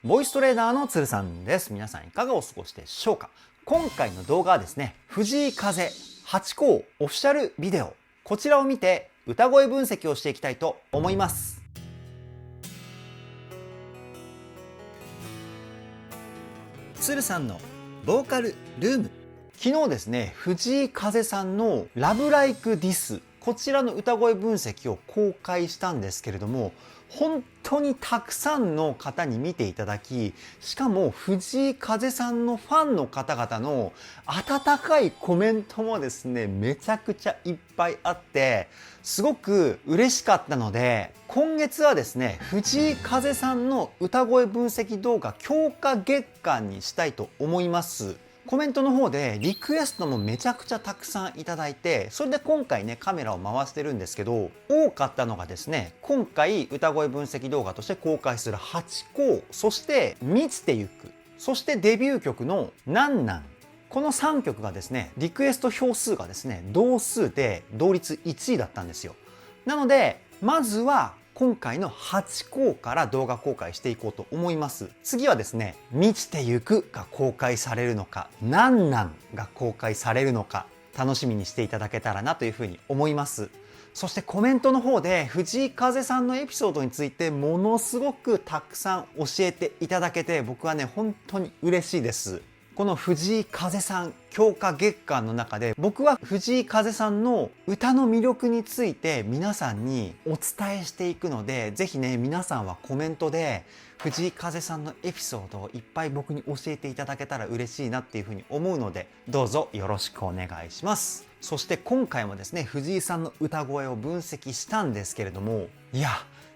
ボイストレーナーの鶴さんです。皆さんいかがお過ごしでしょうか。今回の動画はですね、藤井風8校オフィシャルビデオ、こちらを見て歌声分析をしていきたいと思います。鶴さんのボーカルルーム。昨日ですね、藤井風さんのラブライクディス、こちらの歌声分析を公開したんですけれども、本当にたくさんの方に見ていただき、しかも藤井風さんのファンの方々の温かいコメントもですね、めちゃくちゃいっぱいあって、すごく嬉しかったので、今月はですね、藤井風さんの歌声分析動画強化月間にしたいと思います。コメントの方でリクエストもめちゃくちゃたくさんいただいて、それで今回ねカメラを回してるんですけど、多かったのがですね、今回歌声分析動画として公開する8校、そして満ちてゆく、そしてデビュー曲のなんなん、この3曲がですね、リクエスト票数がですね同数で同率1位だったんですよ。なのでまずは今回の8校から動画公開していこうと思います。次はですね、満ちてゆくが公開されるのか、なんなんが公開されるのか、楽しみにしていただけたらなというふうに思います。そしてコメントの方で藤井風さんのエピソードについてものすごくたくさん教えていただけて、僕はね本当に嬉しいです。この藤井風さん強化月間の中で、僕は藤井風さんの歌の魅力について皆さんにお伝えしていくので、ぜひね皆さんはコメントで藤井風さんのエピソードをいっぱい僕に教えていただけたら嬉しいなっていうふうに思うので、どうぞよろしくお願いします。そして今回もですね、藤井さんの歌声を分析したんですけれども、いや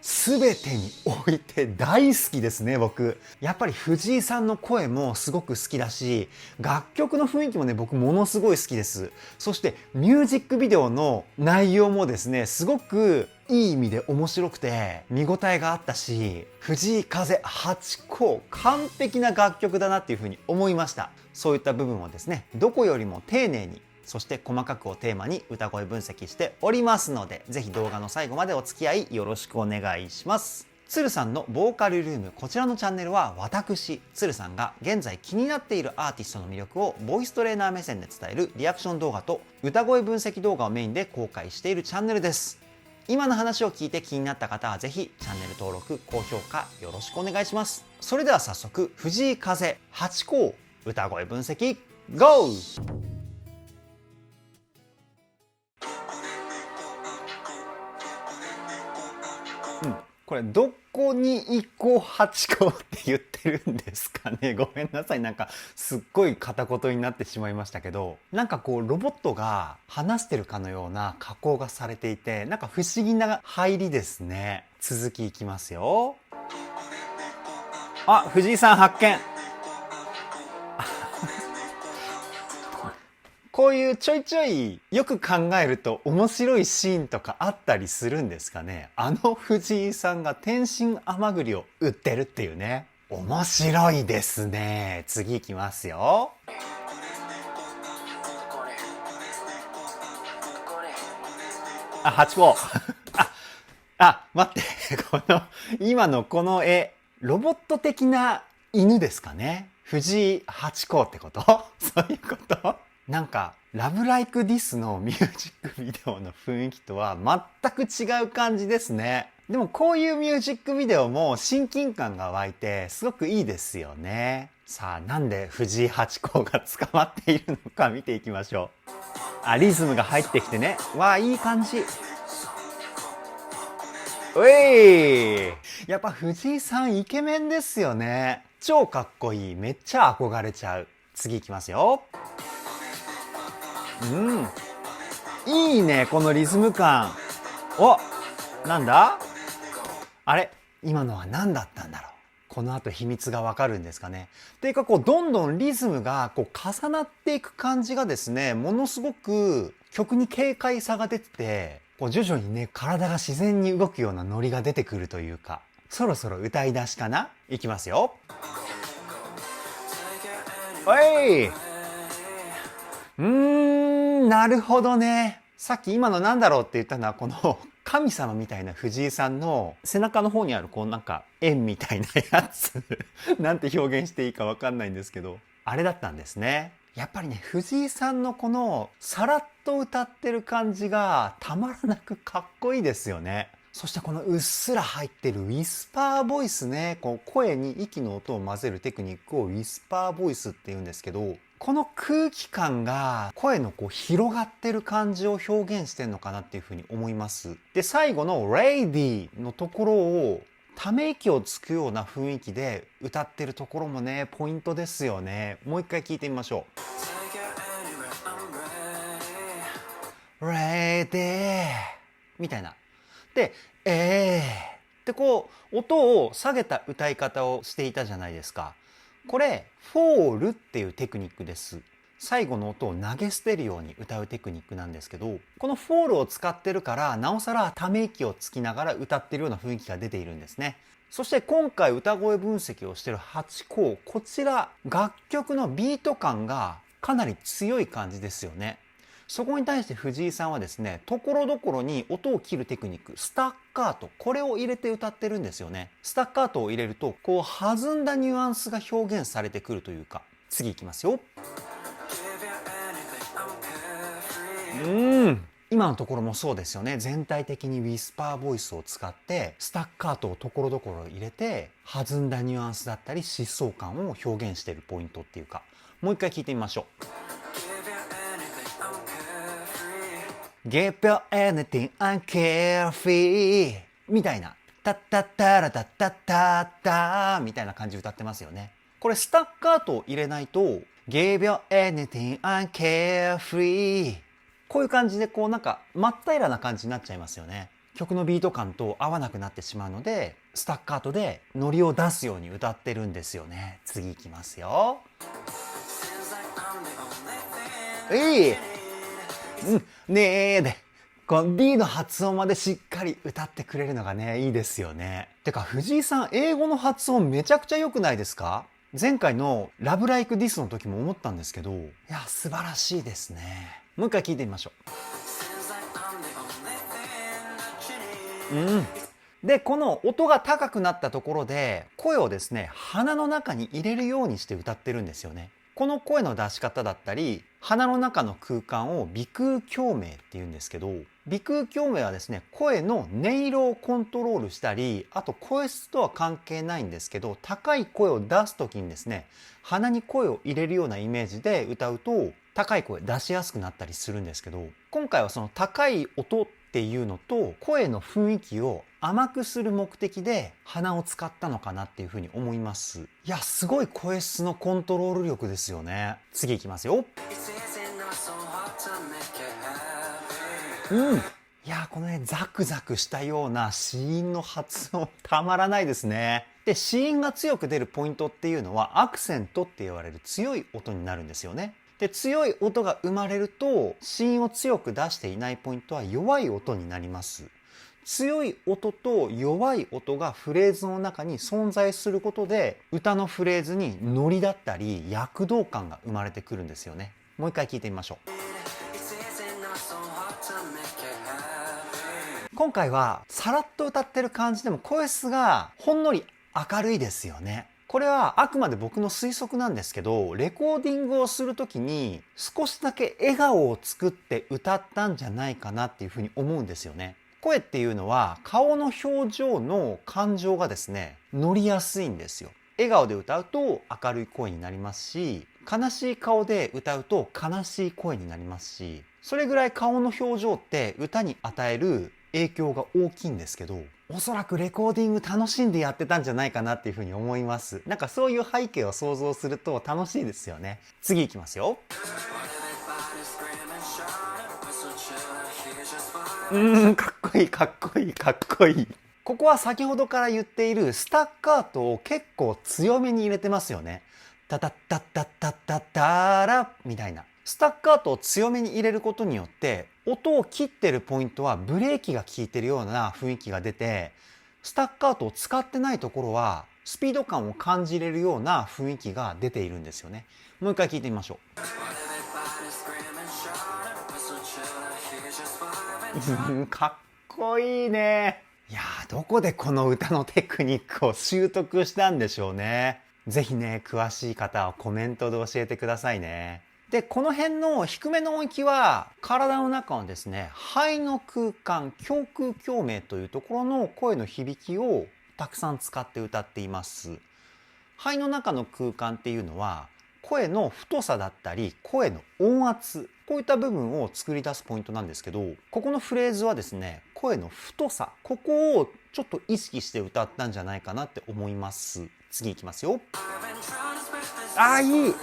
全てにおいて大好きですね。僕やっぱり藤井さんの声もすごく好きだし、楽曲の雰囲気もね僕ものすごい好きです。そしてミュージックビデオの内容もですね、すごくいい意味で面白くて見応えがあったし、藤井風8校完璧な楽曲だなっていうふうに思いました。そういった部分をですね、どこよりも丁寧に、そして細かくをテーマに歌声分析しておりますので、ぜひ動画の最後までお付き合いよろしくお願いします。鶴さんのボーカルルーム、こちらのチャンネルは私鶴さんが現在気になっているアーティストの魅力をボイストレーナー目線で伝えるリアクション動画と歌声分析動画をメインで公開しているチャンネルです。今の話を聞いて気になった方はぜひチャンネル登録高評価よろしくお願いします。それでは早速藤井風8校歌声分析 GO!これどこに行こう8個って言ってるんですかね。ごめんなさい、なんかすっごい片言になってしまいましたけど、なんかこうロボットが話してるかのような加工がされていて、なんか不思議な入りですね。続きいきますよ。あ、藤井さん発見。こういうちょいちょいよく考えると面白いシーンとかあったりするんですかね。藤井さんが天津甘栗を売ってるっていうね。面白いですね。次行きますよ。あ、8個。待って。今のこの絵、ロボット的な犬ですかね。藤井8個ってことそういうことなんか、ラブライクディスのミュージックビデオの雰囲気とは全く違う感じですね。でもこういうミュージックビデオも親近感が湧いてすごくいいですよね。さあ、なんで藤井八校が捕まっているのか見ていきましょう。あ、リズムが入ってきてね。わあ、いい感じ。うい！やっぱ藤井さんイケメンですよね。超かっこいい。めっちゃ憧れちゃう。次いきますよ。いいね、このリズム感。お、なんだ？あれ？今のは何だったんだろう。この後秘密がわかるんですかね。っていうか、こうどんどんリズムがこう重なっていく感じがですね、ものすごく曲に軽快さが出てて、こう徐々にね体が自然に動くようなノリが出てくるというか、そろそろ歌い出しかな。いきますよ。おい！なるほどね。さっき今のなんだろうって言ったのは、この神様みたいな藤井さんの背中の方にあるこうなんか円みたいなやつなんて表現していいかわかんないんですけど、あれだったんですね。やっぱりね、藤井さんのこのさらっと歌ってる感じがたまらなくかっこいいですよね。そしてこのうっすら入ってるウィスパーボイスね、こう声に息の音を混ぜるテクニックをウィスパーボイスって言うんですけど、この空気感が声のこう広がってる感じを表現してんのかなっていうふうに思います。で、最後の Lady のところをため息をつくような雰囲気で歌ってるところもね、ポイントですよね。もう一回聞いてみましょう。Lady みたいな。で、ってこう音を下げた歌い方をしていたじゃないですか。これフォールっていうテクニックです。最後の音を投げ捨てるように歌うテクニックなんですけど、このフォールを使ってるからなおさらため息をつきながら歌ってるような雰囲気が出ているんですね。そして今回歌声分析をしている8項、こちら楽曲のビート感がかなり強い感じですよね。そこに対して藤井さんはですね、ところどころに音を切るテクニック、スタッカート、これを入れて歌ってるんですよね。スタッカートを入れると、こう弾んだニュアンスが表現されてくるというか。次いきますよ。今のところもそうですよね。全体的にウィスパーボイスを使ってスタッカートをところどころ入れて弾んだニュアンスだったり疾走感を表現しているポイントっていうか、もう一回聞いてみましょう。Give you anything I'm carefree みたいな、タッタッタラタッタッタッタみたいな感じで歌ってますよね。これスタッカートを入れないと Give you anything I'm carefree こういう感じでこうなんか真っ平らな感じになっちゃいますよね。曲のビート感と合わなくなってしまうので、スタッカートでノリを出すように歌ってるんですよね。次いきますよ。ねえでこの D の発音までしっかり歌ってくれるのがね、いいですよね。てか藤井さん英語の発音めちゃくちゃ良くないですか？前回のラブライクディスの時も思ったんですけど、いや素晴らしいですね。もう一回聞いてみましょう。でこの音が高くなったところで声をですね、鼻の中に入れるようにして歌ってるんですよね。この声の出し方だったり鼻の中の空間を鼻腔共鳴っていうんですけど、鼻腔共鳴はですね、声の音色をコントロールしたり、あと声質とは関係ないんですけど、高い声を出す時にですね、鼻に声を入れるようなイメージで歌うと高い声出しやすくなったりするんですけど、今回はその高い音っていうのと声の雰囲気を甘くする目的で鼻を使ったのかなっていうふうに思います。いやすごい声質のコントロール力ですよね。次いきますよ。いやこのねザクザクしたような子音の発音たまらないですね。で子音が強く出るポイントっていうのはアクセントって言われる強い音になるんですよね。で強い音が生まれると子音を強く出していないポイントは弱い音になります。強い音と弱い音がフレーズの中に存在することで歌のフレーズにノリだったり躍動感が生まれてくるんですよね。もう一回聞いてみましょう。今回はさらっと歌ってる感じでも声質がほんのり明るいですよね。これはあくまで僕の推測なんですけど、レコーディングをするときに少しだけ笑顔を作って歌ったんじゃないかなっていうふうに思うんですよね。声っていうのは顔の表情の感情がですね、乗りやすいんですよ。笑顔で歌うと明るい声になりますし、悲しい顔で歌うと悲しい声になりますし、それぐらい顔の表情って歌に与える影響が大きいんですけど、おそらくレコーディング楽しんでやってたんじゃないかなっていうふうに思います。なんかそういう背景を想像すると楽しいですよね。次いきますよ。かっこいいかっこいいかっこいい。ここは先ほどから言っているスタッカートを結構強めに入れてますよね。タタッタッタッタッタッタラみたいな。スタッカートを強めに入れることによって音を切ってるポイントはブレーキが効いてるような雰囲気が出て、スタッカートを使ってないところはスピード感を感じれるような雰囲気が出ているんですよね。もう一回聞いてみましょう。かっこいいね。いやー、どこでこの歌のテクニックを習得したんでしょうね。ぜひね、詳しい方はコメントで教えてくださいね。で、この辺の低めの音域は、体の中のですね、肺の空間、胸腔共鳴というところの声の響きをたくさん使って歌っています。肺の中の空間っていうのは、声の太さだったり、声の音圧、こういった部分を作り出すポイントなんですけど、ここのフレーズはですね、声の太さ、ここをちょっと意識して歌ったんじゃないかなって思います。次いきますよ。あー、いい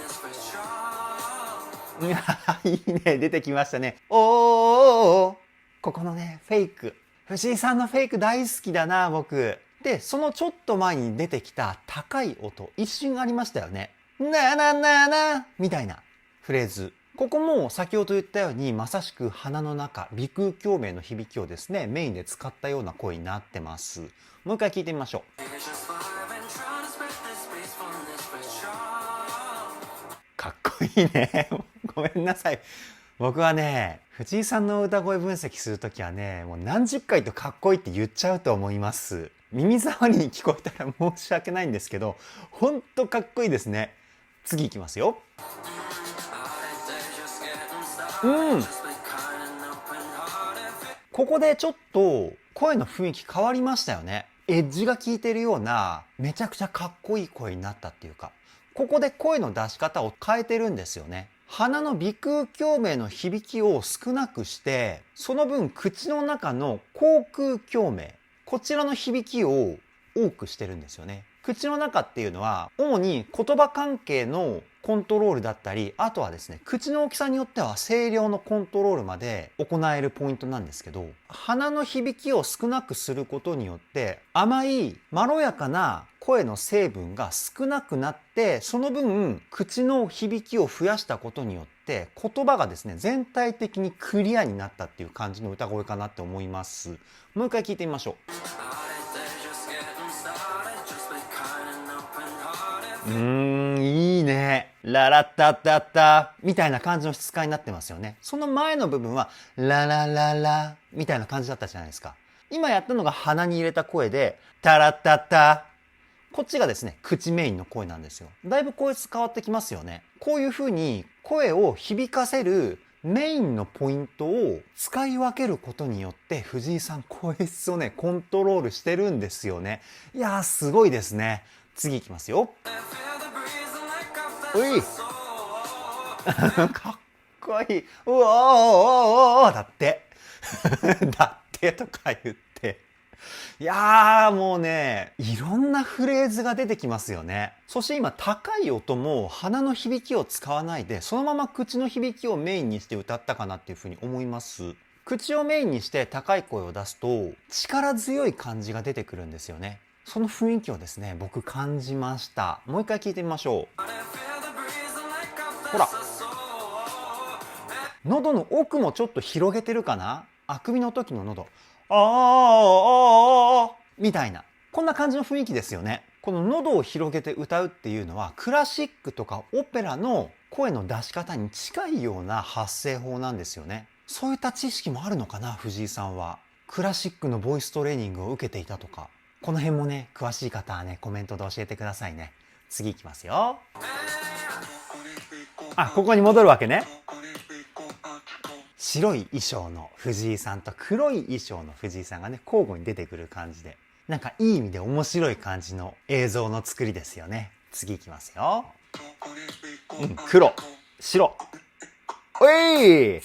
いいね、出てきましたね。おー、ここのね、フェイク。藤井さんのフェイク大好きだな、僕。で、そのちょっと前に出てきた高い音、一瞬ありましたよね。ななななみたいなフレーズ。ここも先ほど言ったように、まさしく鼻の中、鼻腔共鳴の響きをですね、メインで使ったような声になってます。もう一回聞いてみましょう。かっこいいね。ごめんなさい。僕はね、藤井さんの歌声分析するときはね、もう何十回とかっこいいって言っちゃうと思います。耳障りに聞こえたら申し訳ないんですけど、ほんとかっこいいですね。次いきますよ。ここでちょっと声の雰囲気変わりましたよね。エッジが効いてるような、めちゃくちゃかっこいい声になったっていうか、ここで声の出し方を変えてるんですよね。鼻の鼻腔共鳴の響きを少なくして、その分口の中の口腔共鳴、こちらの響きを多くしてるんですよね。口の中っていうのは主に言葉関係のコントロールだったり、あとはですね、口の大きさによっては声量のコントロールまで行えるポイントなんですけど、鼻の響きを少なくすることによって甘いまろやかな声の成分が少なくなって、その分口の響きを増やしたことによって言葉がですね、全体的にクリアになったっていう感じの歌声かなって思います。もう一回聞いてみましょう。いいね。ララッタッタッタみたいな感じの質感になってますよね。その前の部分はララララみたいな感じだったじゃないですか。今やったのが鼻に入れた声でタラッタッタ。こっちがですね、口メインの声なんですよ。だいぶ声質変わってきますよね。こういう風に声を響かせるメインのポイントを使い分けることによって藤井さん声質をね、コントロールしてるんですよね。いやー、すごいですね。次いきますよ。おいかっこいい。うおーおーおーだってだってとか言って、いやー、もうね、いろんなフレーズが出てきますよね。そして今高い音も鼻の響きを使わないで、そのまま口の響きをメインにして歌ったかなっていうふうに思います。口をメインにして高い声を出すと力強い感じが出てくるんですよね。その雰囲気をですね、僕感じました。もう一回聞いてみましょう。ほら、喉の奥もちょっと広げてるかな。あくびの時の喉、みたいな、こんな感じの雰囲気ですよね。この喉を広げて歌うっていうのはクラシックとかオペラの声の出し方に近いような発声法なんですよね。そういった知識もあるのかな、藤井さんは。クラシックのボイストレーニングを受けていたとか。この辺もね、詳しい方はね、コメントで教えてくださいね。次いきますよ。あ、ここに戻るわけね。白い衣装の藤井さんと黒い衣装の藤井さんがね、交互に出てくる感じで、なんかいい意味で面白い感じの映像の作りですよね。次いきますよ。黒、白。おい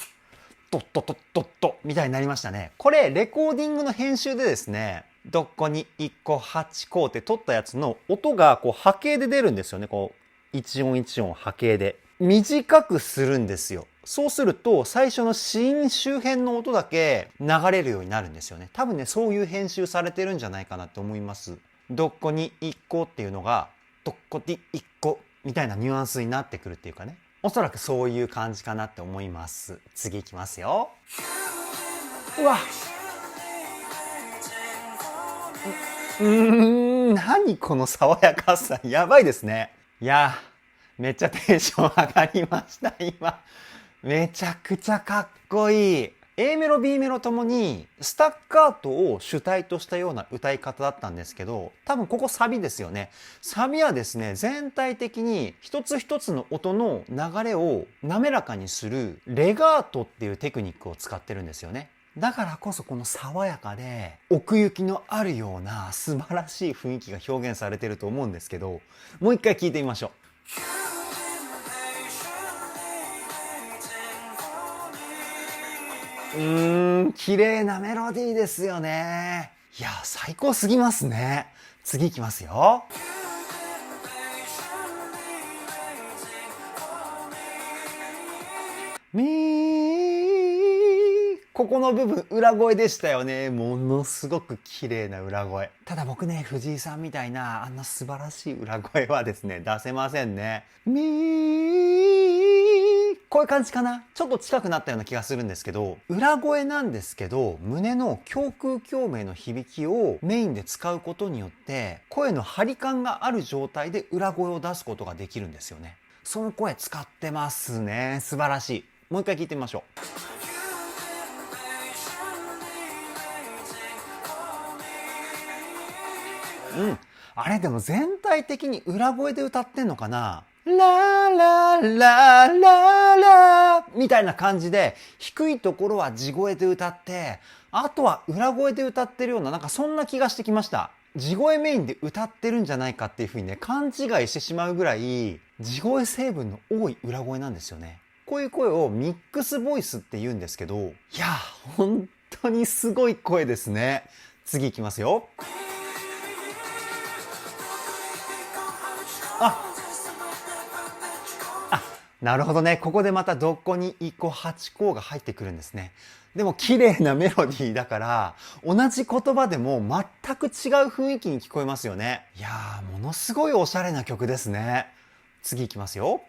トットトットットみたいになりましたね。これレコーディングの編集でですね、どこに1個8個って取ったやつの音がこう波形で出るんですよね。こう一音一音波形で短くするんですよ。そうすると最初の子音周辺の音だけ流れるようになるんですよね。多分ね、そういう編集されてるんじゃないかなと思います。どこに1個っていうのがどこに1個みたいなニュアンスになってくるっていうかね。おそらくそういう感じかなって思います。次いきますよ。うわ、何この爽やかさ、やばいですね。いや、めっちゃテンション上がりました今。めちゃくちゃかっこいい。A メロ B メロともにスタッカートを主体としたような歌い方だったんですけど、多分ここサビですよね。サビはですね、全体的に一つ一つの音の流れを滑らかにするレガートっていうテクニックを使ってるんですよね。だからこそこの爽やかで奥行きのあるような素晴らしい雰囲気が表現されてると思うんですけど、もう一回聞いてみましょう。綺麗なメロディーですよね。いや、最高すぎますね。次いきますよ。ここの部分裏声でしたよね。ものすごく綺麗な裏声。ただ僕ね、藤井さんみたいなあんな素晴らしい裏声はですね、出せませんね。こういう感じかな。ちょっと近くなったような気がするんですけど、裏声なんですけど、胸の胸腔共鳴の響きをメインで使うことによって、声の張り感がある状態で裏声を出すことができるんですよね。その声使ってますね。素晴らしい。もう一回聞いてみましょう。あれでも全体的に裏声で歌ってんのかな。ラララララみたいな感じで、低いところは地声で歌って、あとは裏声で歌ってるような、なんかそんな気がしてきました。地声メインで歌ってるんじゃないかっていう風にね、勘違いしてしまうぐらい、地声成分の多い裏声なんですよね。こういう声をミックスボイスって言うんですけど、いや、本当にすごい声ですね。次いきますよ。なるほどね。ここでまたどこにイコ8項が入ってくるんですね。でも綺麗なメロディーだから、同じ言葉でも全く違う雰囲気に聞こえますよね。いやー、ものすごいおしゃれな曲ですね。次いきますよ。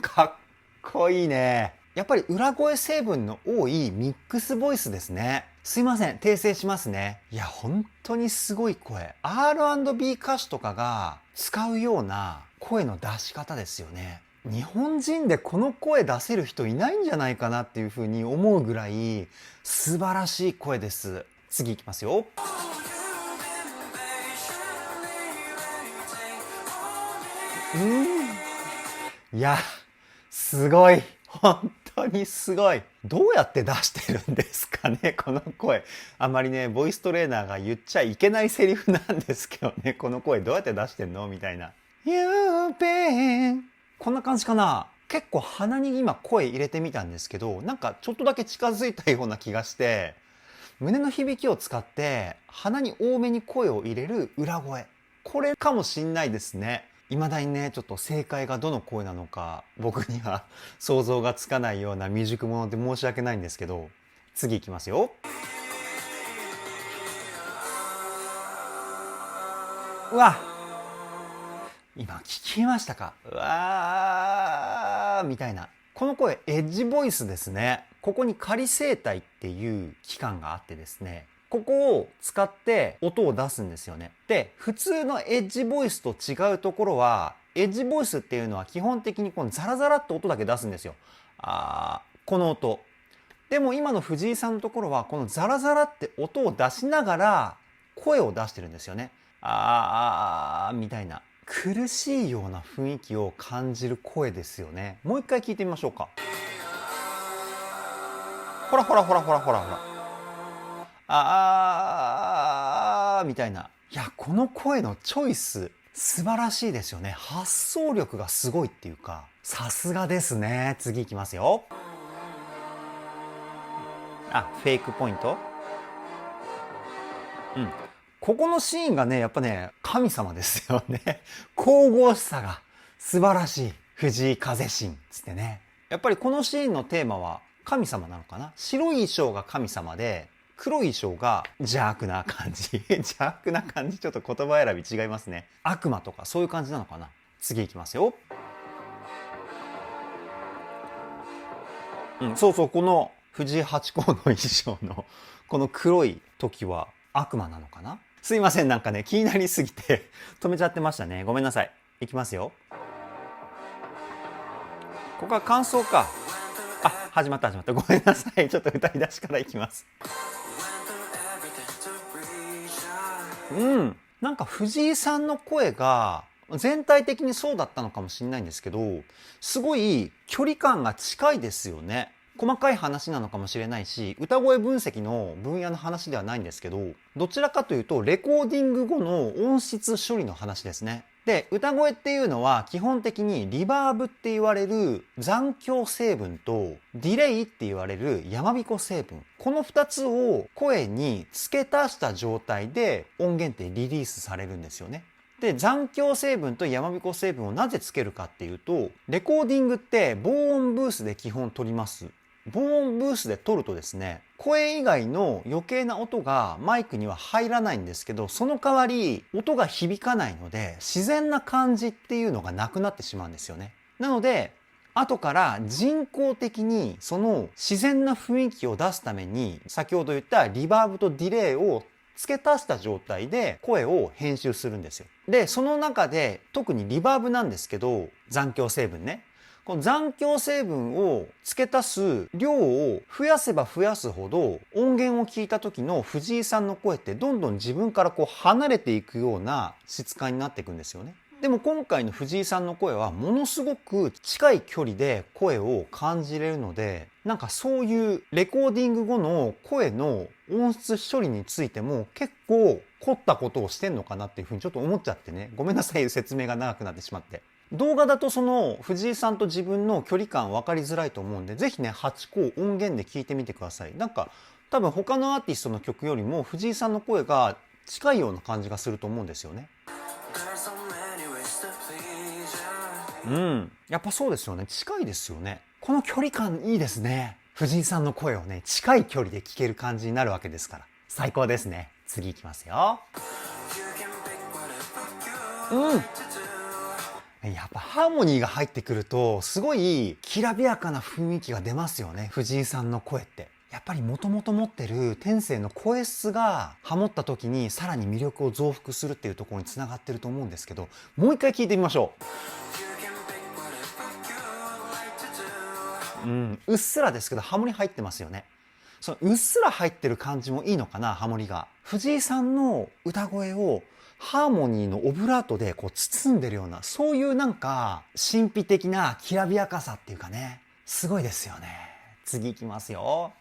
かっこいいね。やっぱり裏声成分の多いミックスボイスですね。すいません、訂正しますね。いや、本当にすごい声。R&B 歌手とかが使うような声の出し方ですよね。日本人でこの声出せる人いないんじゃないかなっていうふうに思うぐらい素晴らしい声です。次いきますよ。いや、すごい。本当にすごい。どうやって出してるんですかね、この声。あまりね、ボイストレーナーが言っちゃいけないセリフなんですけどね、この声どうやって出してんのみたいな。You've been こんな感じかな。結構鼻に今声入れてみたんですけど、なんかちょっとだけ近づいたような気がして、胸の響きを使って鼻に多めに声を入れる裏声。これかもしんないですね。未だにね、ちょっと正解がどの声なのか僕には想像がつかないような未熟者で申し訳ないんですけど、次いきますよ。うわ、今聞きましたか。うわーみたいな。この声エッジボイスですね。ここに仮声帯っていう器官があってですね、ここを使って音を出すんですよね。で、普通のエッジボイスと違うところは、エッジボイスっていうのは基本的にこのザラザラって音だけ出すんですよ。この音。でも今の藤井さんのところはこのザラザラって音を出しながら声を出してるんですよね。みたいな。苦しいような雰囲気を感じる声ですよね。もう一回聞いてみましょうか。ほらほらほらほらほらほら。みたいな。いや、この声のチョイス、素晴らしいですよね。発想力がすごいっていうか、さすがですね。次いきますよ。フェイクポイント。ここのシーンがね、やっぱね、神様ですよね。神々しさが素晴らしい。藤井風神つってね。やっぱりこのシーンのテーマは神様なのかな。白い衣装が神様で、黒い衣装が邪悪な感じ。邪悪な感じ。ちょっと言葉選び違いますね。悪魔とかそういう感じなのかな。次いきますよ。そうそう、この藤井八甲の衣装のこの黒い時は悪魔なのかな。すいません、なんかね、気になりすぎて止めちゃってましたね。ごめんなさい。いきますよ。ここは感想か。あ、始まった。ごめんなさい。ちょっと歌い出しからいきます。なんか藤井さんの声が全体的にそうだったのかもしれないんですけど、すごい距離感が近いですよね。細かい話なのかもしれないし、歌声分析の分野の話ではないんですけど、どちらかというとレコーディング後の音質処理の話ですね。で、歌声っていうのは基本的にリバーブって言われる残響成分とディレイって言われる山彦成分。この2つを声に付け足した状態で音源ってリリースされるんですよね。で、残響成分と山彦成分をなぜつけるかっていうと、レコーディングって防音ブースで基本取ります。防音ブースで撮るとですね、声以外の余計な音がマイクには入らないんですけど、その代わり音が響かないので自然な感じっていうのがなくなってしまうんですよね。なので後から人工的にその自然な雰囲気を出すために、先ほど言ったリバーブとディレイを付け足した状態で声を編集するんですよ。で、その中で特にリバーブなんですけど、残響成分ね、この残響成分を付け足す量を増やせば増やすほど、音源を聞いた時の藤井さんの声ってどんどん自分からこう離れていくような質感になっていくんですよね。でも今回の藤井さんの声はものすごく近い距離で声を感じれるので、なんかそういうレコーディング後の声の音質処理についても結構凝ったことをしてんのかなっていうふうにちょっと思っちゃってね。ごめんなさい、説明が長くなってしまって。動画だとその藤井さんと自分の距離感分かりづらいと思うんで、ぜひね、8個音源で聞いてみてください。なんか多分他のアーティストの曲よりも藤井さんの声が近いような感じがすると思うんですよね。やっぱそうですよね。近いですよね。この距離感いいですね。藤井さんの声をね、近い距離で聞ける感じになるわけですから。最高ですね。次いきますよ。やっぱハーモニーが入ってくるとすごいきらびやかな雰囲気が出ますよね、藤井さんの声って。やっぱりもともと持ってる天性の声質がハモった時にさらに魅力を増幅するっていうところにつながってると思うんですけど、もう一回聞いてみましょう。うっすらですけどハモリ入ってますよね。そのうっすら入ってる感じもいいのかな、ハモリが。藤井さんの歌声をハーモニーのオブラートでこう包んでるような、そういうなんか神秘的なきらびやかさっていうかね、すごいですよね。次いきますよ。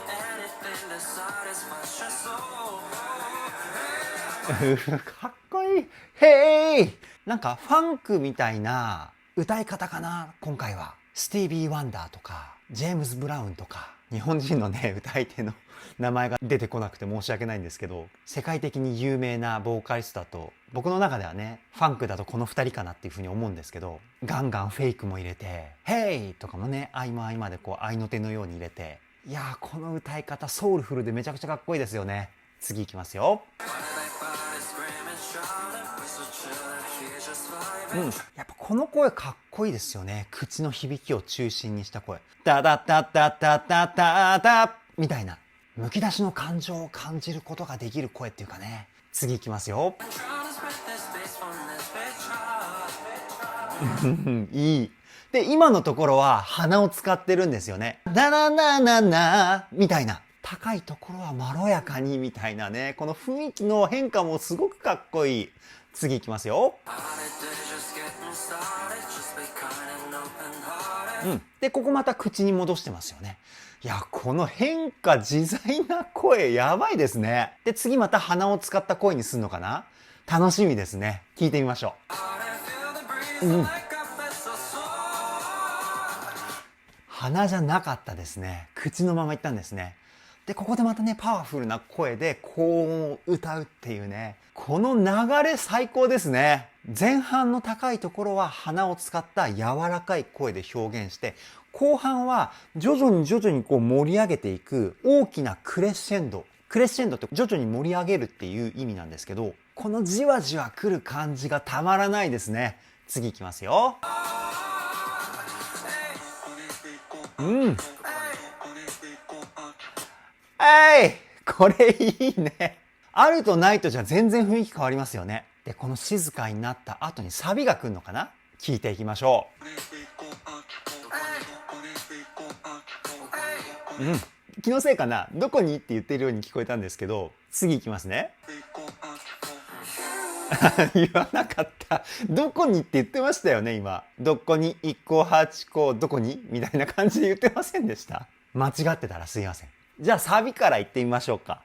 かっこいい。へい。なんかファンクみたいな歌い方かな、今回は。スティービー・ワンダーとかジェームズ・ブラウンとか、日本人のね歌い手の名前が出てこなくて申し訳ないんですけど、世界的に有名なボーカリストだと、僕の中ではね、ファンクだとこの2人かなっていうふうに思うんですけど、ガンガンフェイクも入れて「ヘイ!」とかもね、合間合間でこう合いの手のように入れて、いやー、この歌い方ソウルフルでめちゃくちゃかっこいいですよね。次いきますよ。やっぱこの声かっこいいですよね。口の響きを中心にした声。ダダダダダダダダみたいな、むき出しの感情を感じることができる声っていうかね。次いきますよ。いい。で、今のところは鼻を使ってるんですよね。ダナナナナみたいな。高いところはまろやかにみたいなね。この雰囲気の変化もすごくかっこいい。次いきますよ。で、ここまた口に戻してますよね。いや、この変化自在な声やばいですね。で、次また鼻を使った声にするのかな。楽しみですね。聞いてみましょう。鼻じゃなかったですね。口のまま言ったんですね。で、ここでまたね、パワフルな声で高音を歌うっていうね、この流れ最高ですね。前半の高いところは鼻を使った柔らかい声で表現して、後半は徐々にこう盛り上げていく大きなクレッシェンド。クレッシェンドって徐々に盛り上げるっていう意味なんですけど、このじわじわ来る感じがたまらないですね。次いきますよ。これいいね。あるとないとじゃ全然雰囲気変わりますよね。で、この静かになった後にサビが来るのかな。聞いていきましょ気のせいかな、どこにって言ってるように聞こえたんですけど、次いきますね。言わなかった。どこにって言ってましたよね、今。どこに、1個、8個、どこにみたいな感じで言ってませんでした？間違ってたらすいません。じゃあサビから言ってみましょうか。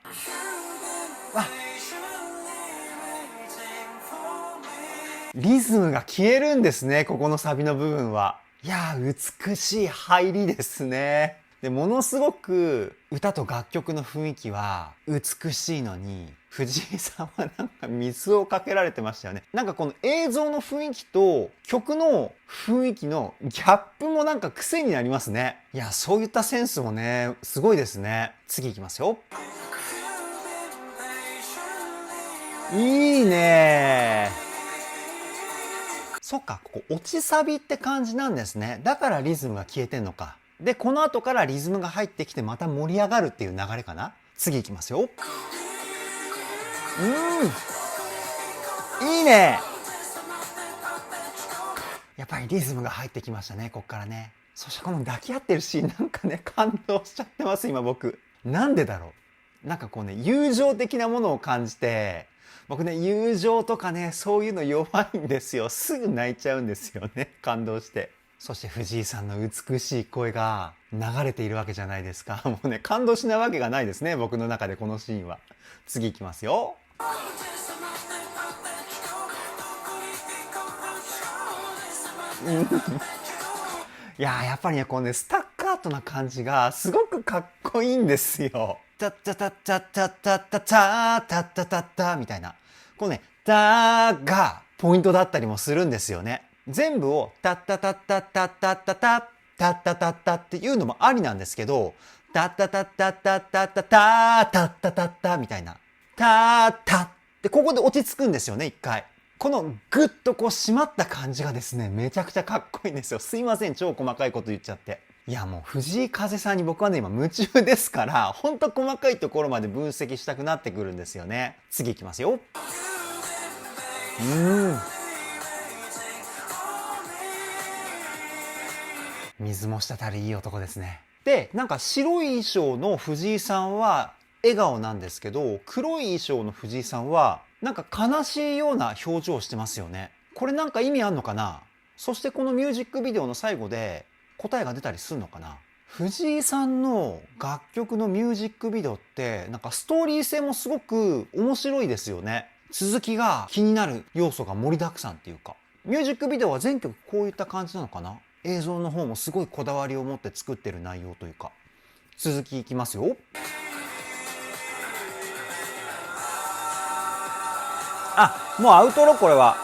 リズムが消えるんですね、ここのサビの部分は。いやー、美しい入りですね。で、ものすごく歌と楽曲の雰囲気は美しいのに、藤井さんはなんか水をかけられてましたよね。なんかこの映像の雰囲気と曲の雰囲気のギャップもなんか癖になりますね。いや、そういったセンスもね、すごいですね。次いきますよ。いいねー。そっか、ここ落ちサビって感じなんですね。だからリズムが消えてんのか。で、この後からリズムが入ってきてまた盛り上がるっていう流れかな。次いきますよ。いいね。やっぱりリズムが入ってきましたね、こっからね。そしてこの抱き合ってるシーンなんかね、感動しちゃってます、今僕。なんでだろう。なんかこうね、友情的なものを感じて、僕ね、友情とかね、そういうの弱いんですよ。すぐ泣いちゃうんですよね、感動して。そして藤井さんの美しい声が流れているわけじゃないですか。もうね、感動しないわけがないですね、僕の中でこのシーンは。次いきますよ。いやー、やっぱりね、こうね、スタッカートな感じがすごくかっこいいんですよ。タッタタッタッタッタッタッタッタッタッタッタみたいな。こうね、タがポイントだったりもするんですよね。全部をタッタタッタッタッタッタッタッタッタタッタっていうのもありなんですけど、タッタタッタッタッタッタッタッタッタタッタみたいな。タッタってここで落ち着くんですよね、一回。このグッとこう締まった感じがですね、めちゃくちゃかっこいいんですよ。すいません、超細かいこと言っちゃって。いや、もう藤井風さんに僕はね、今夢中ですから、ほんと細かいところまで分析したくなってくるんですよね。次いきますよ。水も滴りいい男ですね。で、なんか白い衣装の藤井さんは笑顔なんですけど、黒い衣装の藤井さんはなんか悲しいような表情をしてますよね。これなんか意味あんのかな？そしてこのミュージックビデオの最後で答えが出たりするのかな？藤井さんの楽曲のミュージックビデオってなんかストーリー性もすごく面白いですよね。続きが気になる要素が盛りだくさんっていうか。ミュージックビデオは全曲こういった感じなのかな？映像の方もすごいこだわりを持って作ってる内容というか。続きいきますよ。もうアウトロこれは。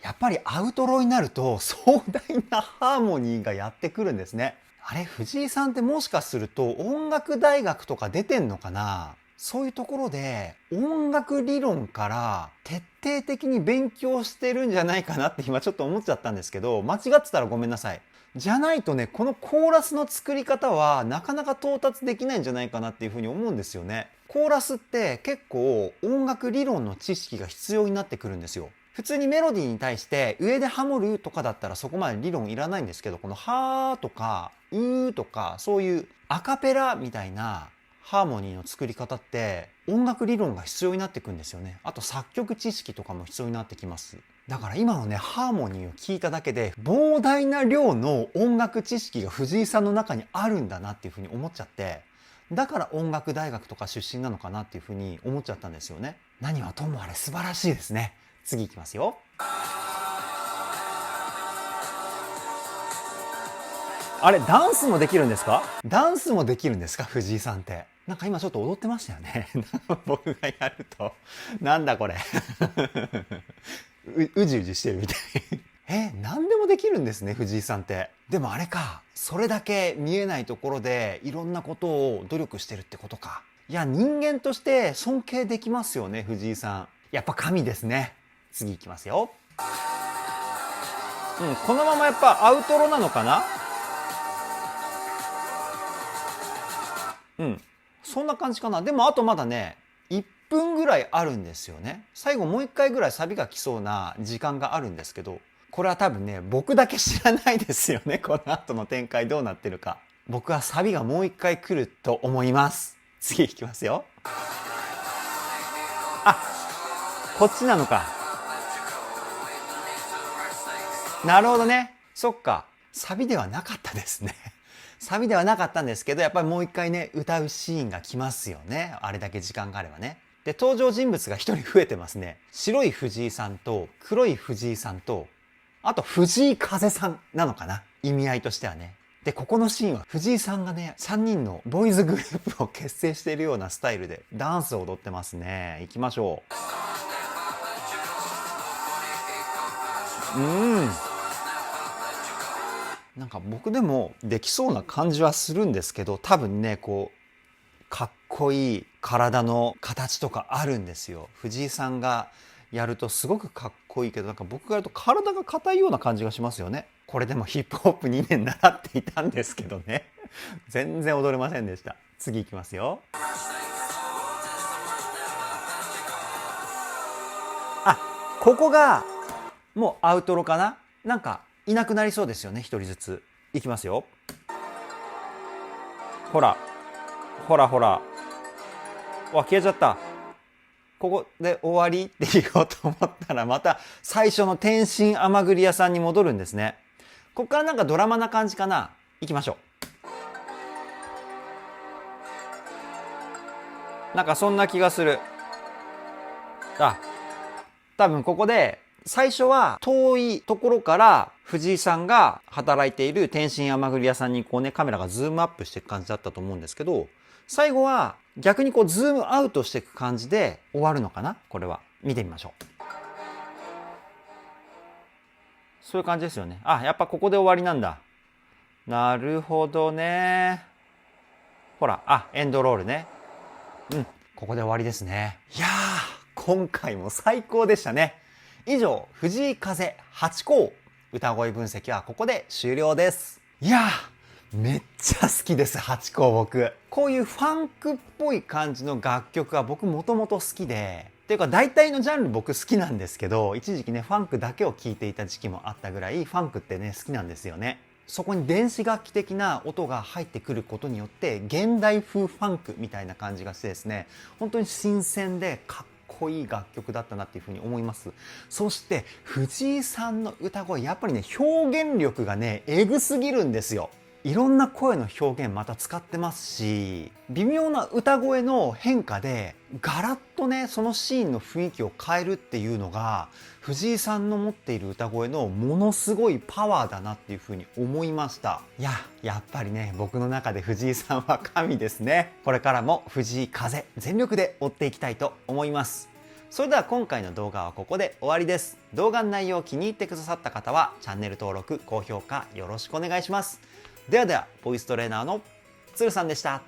やっぱりアウトロになると壮大なハーモニーがやってくるんですね。あれ、藤井さんってもしかすると音楽大学とか出てんのかな？そういうところで音楽理論から徹底的に勉強してるんじゃないかなって今ちょっと思っちゃったんですけど、間違ってたらごめんなさい。じゃないとね、このコーラスの作り方はなかなか到達できないんじゃないかなっていうふうに思うんですよね。コーラスって結構音楽理論の知識が必要になってくるんですよ。普通にメロディーに対して上でハモるとかだったらそこまで理論いらないんですけど、このはーとかうーとかそういうアカペラみたいなハーモニーの作り方って音楽理論が必要になってくるんですよね。あと作曲知識とかも必要になってきます。だから今のね、ハーモニーを聞いただけで膨大な量の音楽知識が藤井さんの中にあるんだなっていうふうに思っちゃって、だから音楽大学とか出身なのかなっていうふうに思っちゃったんですよね。何はともあれ素晴らしいですね。次いきますよ。あれ、ダンスもできるんですか？ダンスもできるんですか、藤井さんって。なんか今ちょっと踊ってましたよね。僕がやると。なんだこれ。うじうじしてるみたい。何でもできるんですね、藤井さんって。でもあれか、それだけ見えないところでいろんなことを努力してるってことか。いや、人間として尊敬できますよね、藤井さん。やっぱ神ですね。次いきますよ。このままやっぱアウトロなのかな？そんな感じかな。でもあとまだね、1分ぐらいあるんですよね。最後もう1回ぐらいサビが来そうな時間があるんですけど、これは多分ね、僕だけ知らないですよね。この後の展開どうなってるか。僕はサビがもう一回来ると思います。次いきますよ。あ、こっちなのか。なるほどね。そっか。サビではなかったですね。サビではなかったんですけど、やっぱりもう一回ね、歌うシーンが来ますよね。あれだけ時間があればね。で、登場人物が一人増えてますね。白い藤井さんと、黒い藤井さんと、あと藤井風さんなのかな。意味合いとしてはね。で、ここのシーンは藤井さんがね、3人のボーイズグループを結成しているようなスタイルでダンスを踊ってますね。行きましょう。なんか僕でもできそうな感じはするんですけど、多分ね、こう、かっこいい体の形とかあるんですよ。藤井さんがやるとすごくかっこいいけど、なんか僕がやると体が硬いような感じがしますよね。これでもヒップホップ2年習っていたんですけどね。全然踊れませんでした。次いきますよ。あ、ここがもうアウトロかな。なんかいなくなりそうですよね、一人ずつ。いきますよ。ほらほらほら。わ、消えちゃった。ここで終わりって言おうと思ったら、また最初の天津甘栗屋さんに戻るんですね。ここからなんかドラマな感じかな。行きましょう。なんかそんな気がする。あ、多分ここで最初は遠いところから藤井さんが働いている天津甘栗屋さんにこうね、カメラがズームアップしていく感じだったと思うんですけど、最後は逆にこうズームアウトしていく感じで終わるのかな。これは見てみましょう。そういう感じですよね。あ、やっぱここで終わりなんだ。なるほどね。ほら、あ、エンドロールね。うん、ここで終わりですね。いやー、今回も最高でしたね。以上、藤井風8校歌声分析はここで終了です。いやー、めっちゃ好きです、8校僕。こういうファンクっぽい感じの楽曲は僕もともと好きで、っていうか大体のジャンル僕好きなんですけど、一時期ね、ファンクだけを聴いていた時期もあったぐらい、ファンクってね、好きなんですよね。そこに電子楽器的な音が入ってくることによって現代風ファンクみたいな感じがしてですね、本当に新鮮でかっこいい楽曲だったなっていうふうに思います。そして藤井さんの歌声、やっぱりね、表現力がねエグすぎるんですよ。いろんな声の表現また使ってますし、微妙な歌声の変化でガラッとね、そのシーンの雰囲気を変えるっていうのが藤井さんの持っている歌声のものすごいパワーだなっていうふうに思いました。やっぱりね、僕の中で藤井さんは神ですね。これからも藤井風全力で追っていきたいと思います。それでは今回の動画はここで終わりです。動画の内容を気に入ってくださった方はチャンネル登録、高評価よろしくお願いします。ではでは、ボイストレーナーのつるさんでした。